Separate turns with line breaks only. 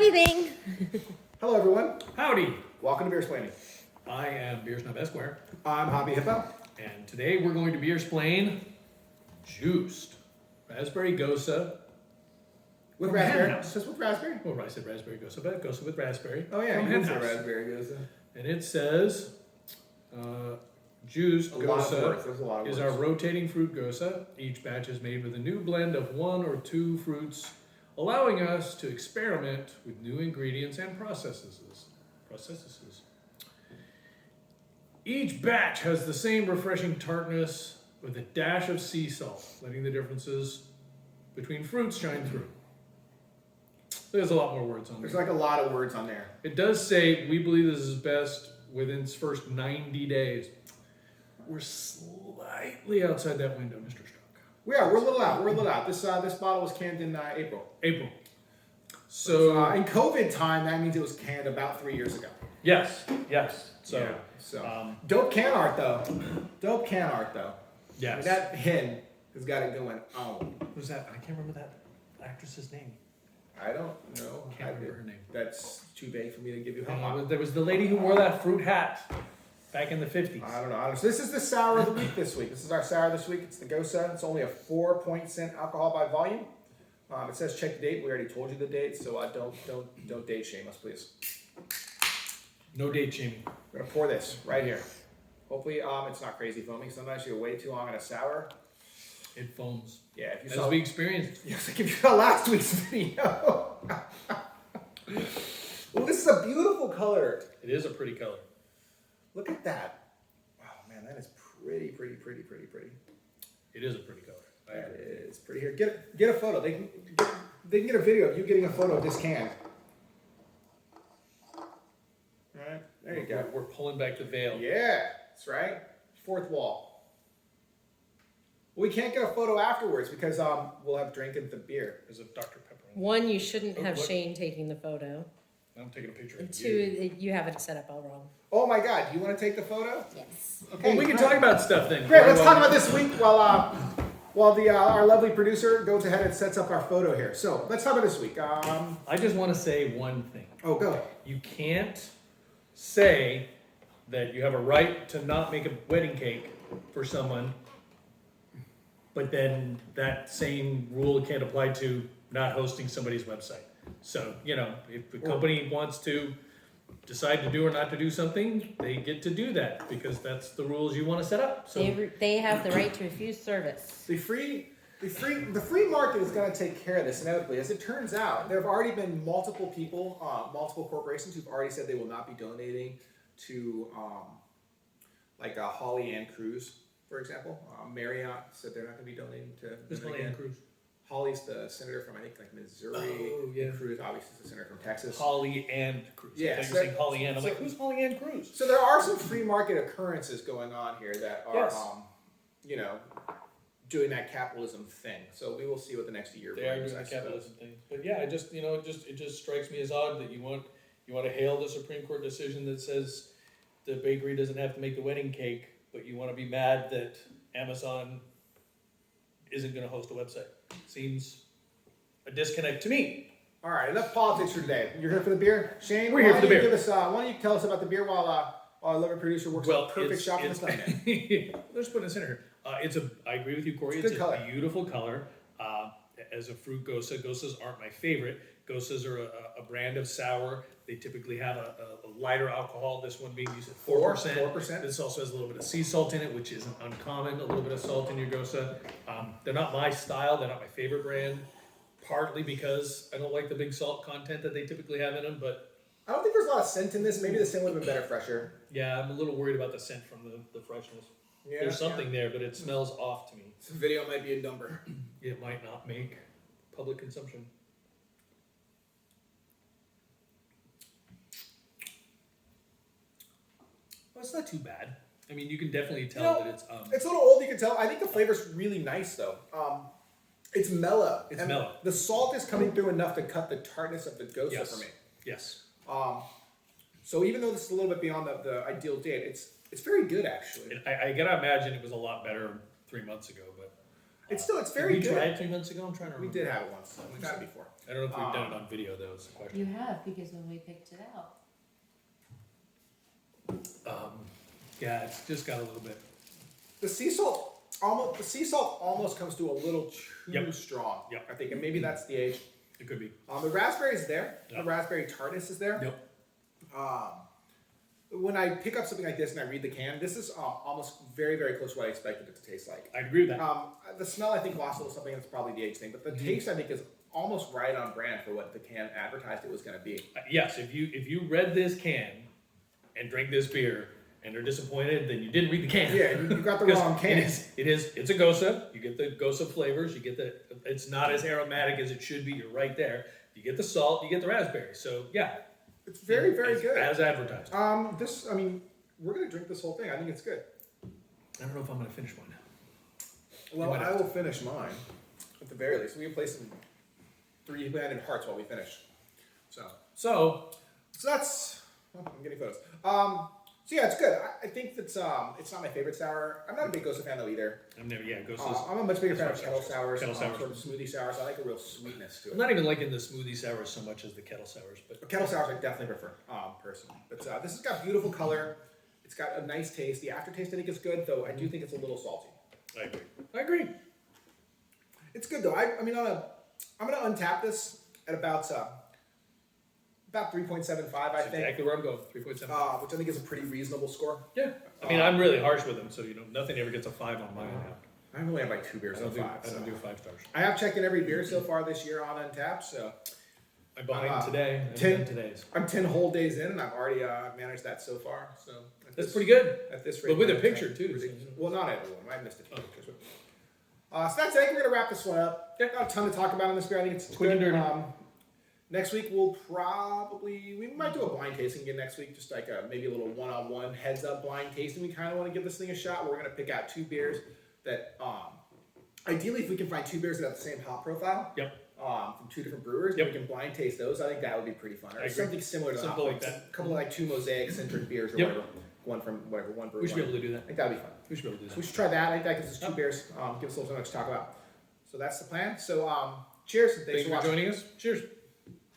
anything.
Hello, everyone.
Howdy.
Welcome to Beer Splaining.
I am Beer Snob Esquire,
I'm Hobby Hippo.
and today we're going to beer explain Juiced Raspberry Gosa.
With
From
raspberry.
HenHouse.
Just with raspberry?
Well, I said raspberry Gosa, but Gosa with raspberry.
Oh, yeah.
from
You did say
HenHouse.
raspberry goes.
And it says Juiced
A lot of
Gosa
words. There's a lot of
is
words.
our rotating fruit Gosa. Each batch is made with a new blend of one or two fruits, allowing us to experiment with new ingredients and processes. Each batch has the same refreshing tartness with a dash of sea salt, letting the differences between fruits shine through. There's a lot more words on
There's
there.
like a lot of words on there.
It does say, we believe this is best within its first 90 days. We're slightly outside that window, Mr. Struck.
We're a little out. We're a little out. This bottle was canned in April.
April. So,
in COVID time, that means it was canned about 3 years ago.
yes. So,
Yeah, so.
um,
Dope can art, though. Dope can art, though. I
yes.
mean, that hen has got it going on.
Who's that? I can't remember that actress's name.
I don't know.
Can't remember her name.
That's too vague for me to give you help.
There was the lady who wore that fruit hat back in the 50s.
I don't know. So this is the sour of the week this week. This is our sour this week. It's the Gosa. It's only a 4% alcohol by volume. It says check the date. We already told you the date, so don't date shame us, please.
No date shaming.
We're gonna pour this right here. Hopefully, it's not crazy foaming. Sometimes you're way too long on a sour.
It foams.
Yeah, if you
As
saw,
we experienced.
yes, like if you saw last week's video. Well, this is a beautiful color.
It is a pretty color.
Look at that. Wow, man, that is pretty.
It is a pretty color. I
That
agree.
is pretty. Here, get a photo. They can get a video of you getting a photo of this can. All right, there you go.
We're pulling back the veil.
Yeah, that's right. Fourth wall. We can't get a photo afterwards because we'll have drinking the beer.
There's a Dr. Pepper.
One, you shouldn't have
What?
Shane taking the photo.
I'm taking a picture of
And
you.
two, you have it set up all wrong.
Oh my God, do you want to take the photo?
Yes.
Okay,
Well, we can
great.
talk about stuff then.
Great. Let's talk about this week while our lovely producer goes ahead and sets up our photo here. So let's talk about this week.
I just want to say one thing.
Oh, go.
You can't say that you have a right to not make a wedding cake for someone, but then that same rule can't apply to not hosting somebody's website. So, if the company wants to decide to do or not to do something, they get to do that because that's the rules you want to set up. So
They have the right to refuse service.
The free market is going to take care of this inevitably. As it turns out, there have already been multiple people, multiple corporations who've already said they will not be donating to, like Holly Ann Cruz, for example. Marriott said they're not going to be donating to.
Who's Holly Ann Cruz?
Holly's the senator from I think like Missouri.
Oh, yeah.
And Cruz obviously is the senator from Texas.
Holly Ann Cruz.
Yeah,
I thought you
so
were saying Holly Ann. I'm
so-
like, who's Holly Ann Cruz?
So there are some free market occurrences going on here that are,
Yes.
doing that capitalism thing. So we will see what the next year
They are
brings.
doing
I
the
suppose.
capitalism thing. But yeah, it just strikes me as odd that you want to hail the Supreme Court decision that says the bakery doesn't have to make the wedding cake, but you want to be mad that Amazon isn't going to host a website. Seems a disconnect to me.
All right, enough politics for today. You're here for the beer, Shane.
We're here for the beer.
Why don't you tell us about the beer while our lovely producer works on a perfect
it's-
shot for the thumbnail.
Let's put this in here. I agree with you, Corey.
It's a
It's
good
a
color.
beautiful color. As a fruit Gosa, Gosas aren't my favorite. Gosas are a brand of sour. They typically have a lighter alcohol. This one being used at 4%.
4%.
This also has a little bit of sea salt in it, which isn't uncommon. A little bit of salt in your Gosa. They're not my style. They're not my favorite brand. Partly because I don't like the big salt content that they typically have in them, but
I don't think there's a lot of scent in this. Maybe the scent would have been better fresher.
yeah, I'm a little worried about the scent from the freshness.
Yeah,
There's something there, but it smells off to me.
This video might be a number.
It might not make public consumption. Well, it's not too bad. I mean, you can definitely tell that it's
It's a little old, you can tell. I think the flavor's really nice though. It's mellow.
It's
And
mellow.
The salt is coming through enough to cut the tartness of the Gosa
yes,
for me.
yes.
So even though this is a little bit beyond the ideal date, it's very good actually.
I gotta imagine it was a lot better 3 months ago, but
It's
Did
very
we
good.
try it 3 months ago? I'm trying to
We
remember.
did have it once. We've had it before.
I don't know if we've done it on video though, is the question.
You have, because when we picked it out.
Yeah, it's just got a little bit.
The sea salt almost comes to a little too
Yep.
strong.
Yep.
I think, and maybe that's the age.
It could be.
The raspberry is there.
Yep.
The raspberry tartness is there.
Yep.
When I pick up something like this and I read the can, this is almost very, very close to what I expected it to taste like.
I agree with that.
The smell, I think, lost a little something. That's probably the age thing, but the taste, I think, is almost right on brand for what the can advertised it was going to be.
Yes, if you read this can and drank this beer and are disappointed, then you didn't read the can.
Yeah, you got the
'Cause
wrong can.
It's a Gosa. You get the Gosa flavors. You get it's not as aromatic as it should be. You're right there. You get the salt. You get the raspberry. So yeah,
It's very, very
it's
good.
as advertised.
We're going to drink this whole thing. I think it's good.
I don't know if I'm gonna finish mine.
Well,
might
I
have
will finish mine at the very least. We can play some three-handed hearts while we finish. So that's. Oh, I'm getting photos. So yeah, it's good. I think that's it's not my favorite sour. I'm not a big Gosa fan though either.
I'm never. Yeah, Gosa's.
I'm a much bigger fan of
Kettle
kettle sours,
Kettle sours.
sort of smoothie sours. I like a real sweetness to
I'm
it.
not even liking the smoothie sours so much as the kettle sours, but
Kettle sours I definitely prefer, personally. But this has got beautiful color. It's got a nice taste. The aftertaste I think is good, though I do think it's a little salty.
I agree.
It's good though. I'm gonna untap this at about 3.75, I
That's
think,
exactly where I'm going. 3.7.
which I think is a pretty reasonable score.
Yeah. I mean, I'm really harsh with them, so nothing ever gets a 5 on mine now.
I only have like 2 beers
I
so
don't do,
far.
I don't do 5 stars.
I have checked in every beer so far this year on Untapped, so
I bought mine today. I
10
done today's.
I'm 10 whole days in, and I've already managed that so far. So
That's pretty good.
At this rate,
But with a
that's
picture, too,
ridiculous.
so-
Well, not everyone. I missed a few pictures. So that's it. We're gonna wrap this one up. Not a ton to talk about in this beer. I think it's
Quick and
good.
dirty.
Next week we might do a blind tasting again next week, just like maybe a little one-on-one heads-up blind tasting. We kind of want to give this thing a shot. We're gonna pick out 2 beers that, ideally, if we can find 2 beers that have the same hop profile.
Yep.
From 2 different brewers,
Yep.
we can blind taste those. I think that would be pretty fun. Or
I agree.
something similar to the
Something
hop
like
profile.
that.
A couple of like 2 mosaic centric beers or
Yep.
whatever. One from whatever one brewery.
We should be able to do
I
that.
think that'd be fun.
We should be able to do
So we
that.
should try that. I think that gives us 2 beers. Give us a little something to talk about. So that's the plan. So cheers.
Thanks for
watching.
joining us. Cheers.